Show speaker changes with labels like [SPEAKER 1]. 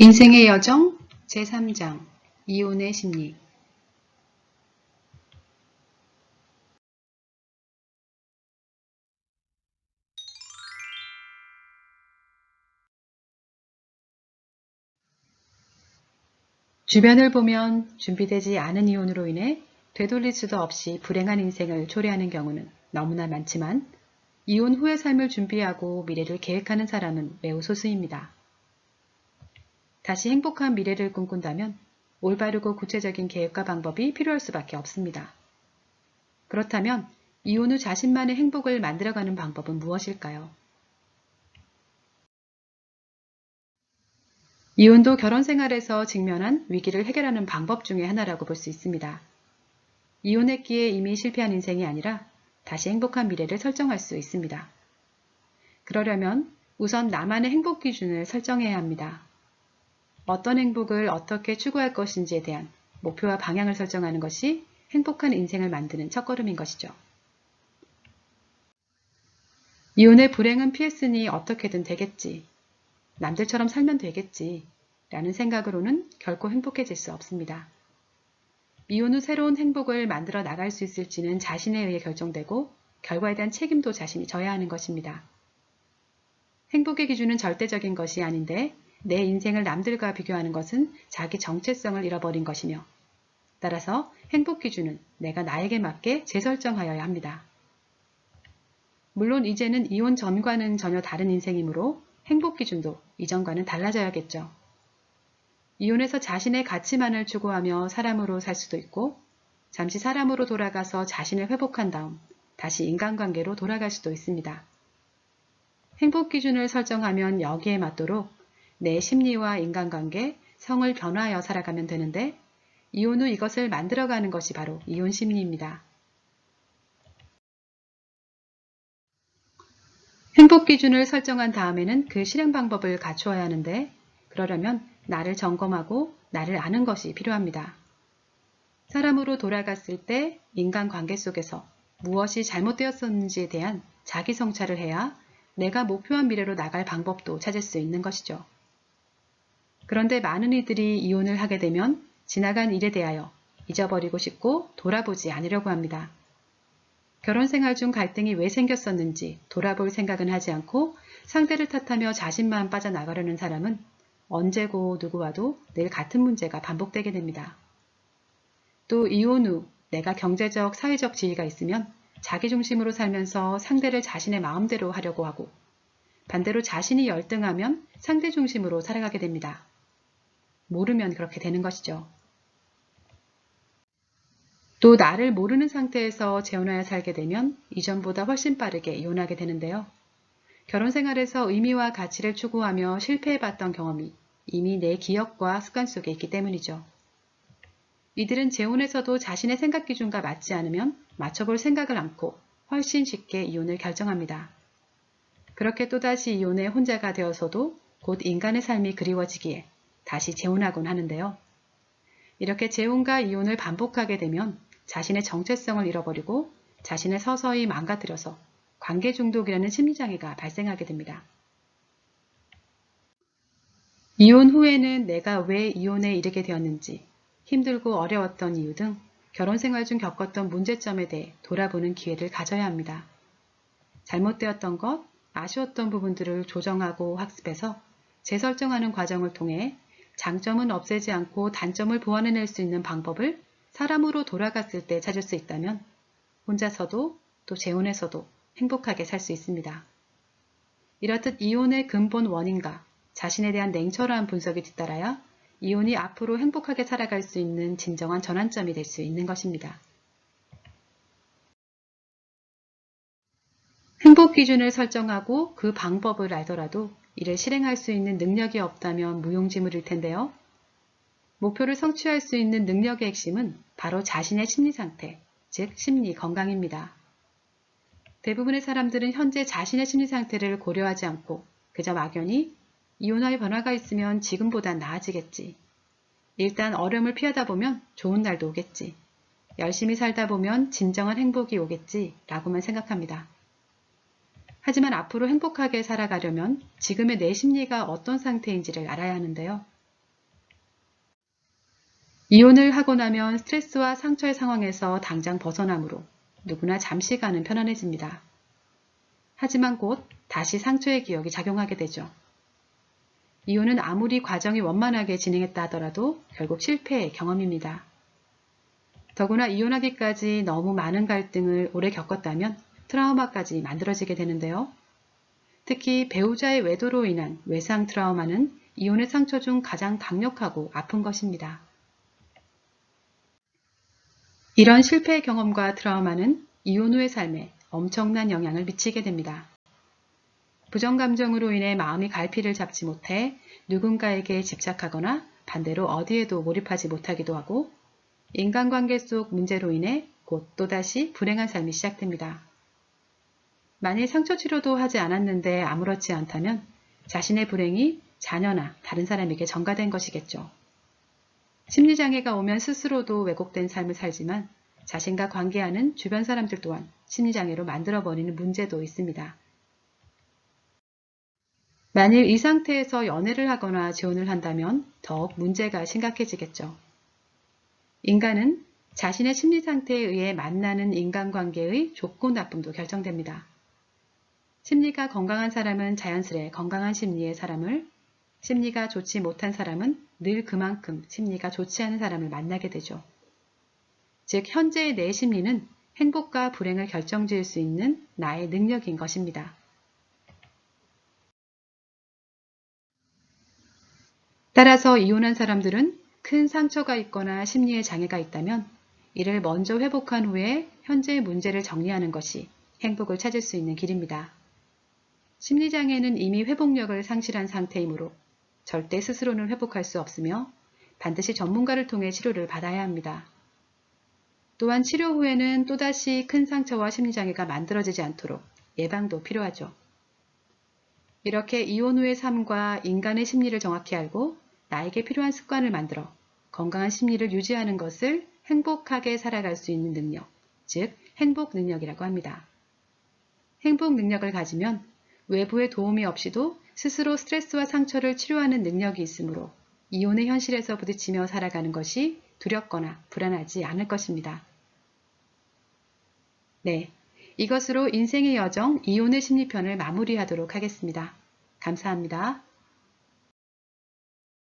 [SPEAKER 1] 인생의 여정 제3장 이혼의 심리. 주변을 보면 준비되지 않은 이혼으로 인해 되돌릴 수도 없이 불행한 인생을 초래하는 경우는 너무나 많지만 이혼 후의 삶을 준비하고 미래를 계획하는 사람은 매우 소수입니다. 다시 행복한 미래를 꿈꾼다면 올바르고 구체적인 계획과 방법이 필요할 수밖에 없습니다. 그렇다면 이혼 후 자신만의 행복을 만들어가는 방법은 무엇일까요? 이혼도 결혼 생활에서 직면한 위기를 해결하는 방법 중에 하나라고 볼 수 있습니다. 이혼했기에 이미 실패한 인생이 아니라 다시 행복한 미래를 설정할 수 있습니다. 그러려면 우선 나만의 행복 기준을 설정해야 합니다. 어떤 행복을 어떻게 추구할 것인지에 대한 목표와 방향을 설정하는 것이 행복한 인생을 만드는 첫걸음인 것이죠. 이혼의 불행은 피했으니 어떻게든 되겠지. 남들처럼 살면 되겠지. 라는 생각으로는 결코 행복해질 수 없습니다. 이혼 후 새로운 행복을 만들어 나갈 수 있을지는 자신에 의해 결정되고 결과에 대한 책임도 자신이 져야 하는 것입니다. 행복의 기준은 절대적인 것이 아닌데 내 인생을 남들과 비교하는 것은 자기 정체성을 잃어버린 것이며 따라서 행복 기준은 내가 나에게 맞게 재설정하여야 합니다. 물론 이제는 이혼 전과는 전혀 다른 인생이므로 행복 기준도 이전과는 달라져야겠죠. 이혼해서 자신의 가치만을 추구하며 사람으로 살 수도 있고 잠시 사람으로 돌아가서 자신을 회복한 다음 다시 인간관계로 돌아갈 수도 있습니다. 행복 기준을 설정하면 여기에 맞도록 내 심리와 인간관계, 성을 변화하여 살아가면 되는데 이혼 후 이것을 만들어가는 것이 바로 이혼 심리입니다. 행복 기준을 설정한 다음에는 그 실행 방법을 갖추어야 하는데 그러려면 나를 점검하고 나를 아는 것이 필요합니다. 사람으로 돌아갔을 때 인간관계 속에서 무엇이 잘못되었었는지에 대한 자기 성찰을 해야 내가 목표한 미래로 나갈 방법도 찾을 수 있는 것이죠. 그런데 많은 이들이 이혼을 하게 되면 지나간 일에 대하여 잊어버리고 싶고 돌아보지 않으려고 합니다. 결혼 생활 중 갈등이 왜 생겼었는지 돌아볼 생각은 하지 않고 상대를 탓하며 자신만 빠져나가려는 사람은 언제고 누구와도 늘 같은 문제가 반복되게 됩니다. 또 이혼 후 내가 경제적, 사회적 지위가 있으면 자기중심으로 살면서 상대를 자신의 마음대로 하려고 하고 반대로 자신이 열등하면 상대 중심으로 살아가게 됩니다. 모르면 그렇게 되는 것이죠. 또 나를 모르는 상태에서 재혼하여 살게 되면 이전보다 훨씬 빠르게 이혼하게 되는데요. 결혼 생활에서 의미와 가치를 추구하며 실패해봤던 경험이 이미 내 기억과 습관 속에 있기 때문이죠. 이들은 재혼에서도 자신의 생각 기준과 맞지 않으면 맞춰볼 생각을 않고 훨씬 쉽게 이혼을 결정합니다. 그렇게 또다시 이혼해 혼자가 되어서도 곧 인간의 삶이 그리워지기에 다시 재혼하곤 하는데요. 이렇게 재혼과 이혼을 반복하게 되면 자신의 정체성을 잃어버리고 자신을 서서히 망가뜨려서 관계 중독이라는 심리장애가 발생하게 됩니다. 이혼 후에는 내가 왜 이혼에 이르게 되었는지, 힘들고 어려웠던 이유 등 결혼 생활 중 겪었던 문제점에 대해 돌아보는 기회를 가져야 합니다. 잘못되었던 것, 아쉬웠던 부분들을 조정하고 학습해서 재설정하는 과정을 통해 장점은 없애지 않고 단점을 보완해낼 수 있는 방법을 사람으로 돌아갔을 때 찾을 수 있다면 혼자서도 또 재혼에서도 행복하게 살 수 있습니다. 이렇듯 이혼의 근본 원인과 자신에 대한 냉철한 분석이 뒤따라야 이혼이 앞으로 행복하게 살아갈 수 있는 진정한 전환점이 될 수 있는 것입니다. 행복 기준을 설정하고 그 방법을 알더라도 이를 실행할 수 있는 능력이 없다면 무용지물일 텐데요. 목표를 성취할 수 있는 능력의 핵심은 바로 자신의 심리 상태, 즉 심리 건강입니다. 대부분의 사람들은 현재 자신의 심리 상태를 고려하지 않고 그저 막연히 이혼의 변화가 있으면 지금보단 나아지겠지. 일단 어려움을 피하다 보면 좋은 날도 오겠지. 열심히 살다 보면 진정한 행복이 오겠지 라고만 생각합니다. 하지만 앞으로 행복하게 살아가려면 지금의 내 심리가 어떤 상태인지를 알아야 하는데요. 이혼을 하고 나면 스트레스와 상처의 상황에서 당장 벗어나므로 누구나 잠시간은 편안해집니다. 하지만 곧 다시 상처의 기억이 작용하게 되죠. 이혼은 아무리 과정이 원만하게 진행했다 하더라도 결국 실패의 경험입니다. 더구나 이혼하기까지 너무 많은 갈등을 오래 겪었다면 트라우마까지 만들어지게 되는데요. 특히 배우자의 외도로 인한 외상 트라우마는 이혼의 상처 중 가장 강력하고 아픈 것입니다. 이런 실패의 경험과 트라우마는 이혼 후의 삶에 엄청난 영향을 미치게 됩니다. 부정감정으로 인해 마음이 갈피를 잡지 못해 누군가에게 집착하거나 반대로 어디에도 몰입하지 못하기도 하고 인간관계 속 문제로 인해 곧 또다시 불행한 삶이 시작됩니다. 만일 상처 치료도 하지 않았는데 아무렇지 않다면 자신의 불행이 자녀나 다른 사람에게 전가된 것이겠죠. 심리장애가 오면 스스로도 왜곡된 삶을 살지만 자신과 관계하는 주변 사람들 또한 심리장애로 만들어버리는 문제도 있습니다. 만일 이 상태에서 연애를 하거나 재혼을 한다면 더욱 문제가 심각해지겠죠. 인간은 자신의 심리 상태에 의해 만나는 인간관계의 좋고 나쁨도 결정됩니다. 심리가 건강한 사람은 자연스레 건강한 심리의 사람을, 심리가 좋지 못한 사람은 늘 그만큼 심리가 좋지 않은 사람을 만나게 되죠. 즉 현재의 내 심리는 행복과 불행을 결정지을 수 있는 나의 능력인 것입니다. 따라서 이혼한 사람들은 큰 상처가 있거나 심리에 장애가 있다면 이를 먼저 회복한 후에 현재의 문제를 정리하는 것이 행복을 찾을 수 있는 길입니다. 심리장애는 이미 회복력을 상실한 상태이므로 절대 스스로는 회복할 수 없으며 반드시 전문가를 통해 치료를 받아야 합니다. 또한 치료 후에는 또다시 큰 상처와 심리장애가 만들어지지 않도록 예방도 필요하죠. 이렇게 이혼 후의 삶과 인간의 심리를 정확히 알고 나에게 필요한 습관을 만들어 건강한 심리를 유지하는 것을 행복하게 살아갈 수 있는 능력, 즉 행복 능력이라고 합니다. 행복 능력을 가지면 외부의 도움이 없이도 스스로 스트레스와 상처를 치료하는 능력이 있으므로 이혼의 현실에서 부딪히며 살아가는 것이 두렵거나 불안하지 않을 것입니다. 네, 이것으로 인생의 여정 이혼의 심리편을 마무리하도록 하겠습니다. 감사합니다.